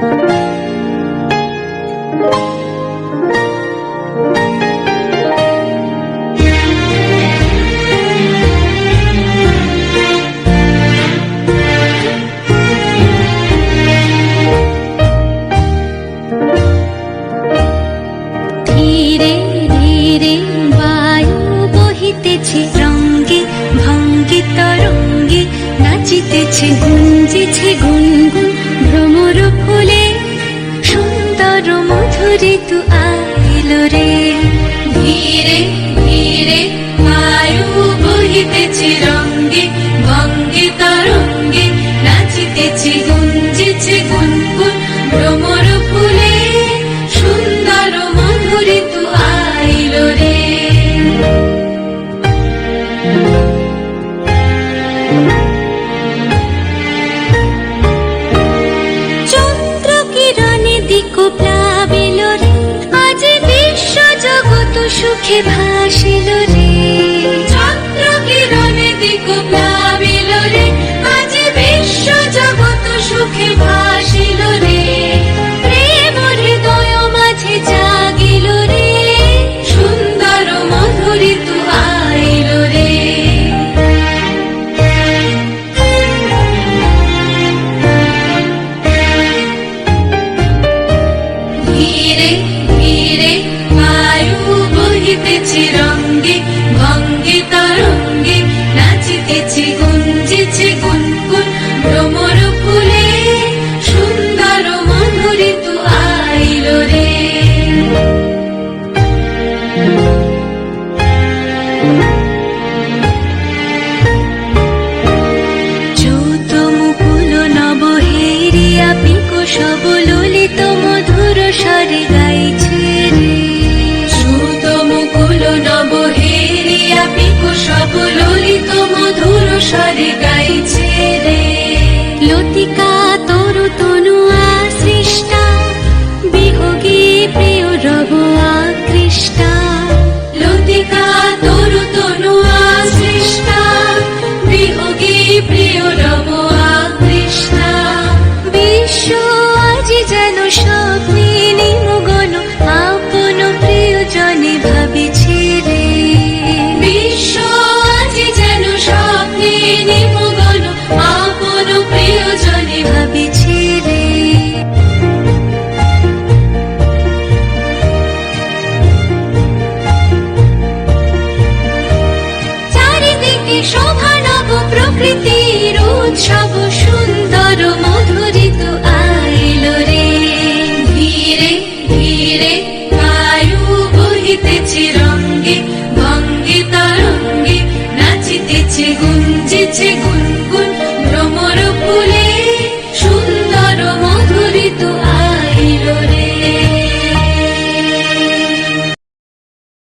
ধীরে ধীরে বায়ু বহিতেছে, রঙ্গে ভঙ্গে তরঙ্গে নাচিতেছে, গুঞ্জিছে গুনগুন ভ্রমর ফুলে, সুন্দর মধুর ঋতু আইলো রে। ধীরে ধীরে বায়ু বহিতেছে, রঙ্গে ভঙ্গে তরঙ্গে নাচিতেছে, গুঞ্জিছে গুনগুন ভ্রমর ফুলে, সুন্দর মধুর ঋতু আইলো রে। চন্দ্র কিরণে দিক প্লাবিল রে, আজ বিশ্ব জগৎ সুখে ভাসিল রে। চন্দ্র কিরণে দিক প্লাবিল রে, আজ বিশ্ব জগৎ সুখে ভাসিল রে। প্রেম হৃদয় মাঝে জাগিল রে, সুন্দর মধুর ঋতু আইল রে। ধীরে ধীরে বায়ু বহিতেছে, রঙ্গে ভঙ্গে তরঙ্গে নাচিতেছে, গুঞ্জিছে গুনগুন ভ্রমর ফুলে, সুন্দর মধুর ঋতু আইল রে। চৌত মুকুল নব হেরিয়া পিকো সব ললিত মধুর স্বরে গাইছে রে। চৌত মুকুল নব হেরিয়া পিকো সব ললিত মধুর স্বরে গাইছে রে। লতিকা তরু তনু আসৃষ্টা, বিয়োগী প্রিয় রব আকৃষ্টা। লতিকা তরু তনু আসৃষ্টা, বিয়োগী প্রিয় রব আকৃষ্টা। বিশ্ব আজ যেন স্বপ্নে নিমগ্ন, আপন প্রিয়জনে ভাবিছে রে। বিশ্ব আজ যেন স্বপ্নে নিমগ্ন, আপন প্রিয়জনে ভাবিছে রে। চারিদিকে শোভা নব প্রকৃতির উৎসব, সুন্দর মধুর ঋতু আইল রে। ধীরে ধীরে বায়ু বহিতেছে, রঙ্গে ভঙ্গে তরঙ্গে নাচিতেছে, গুন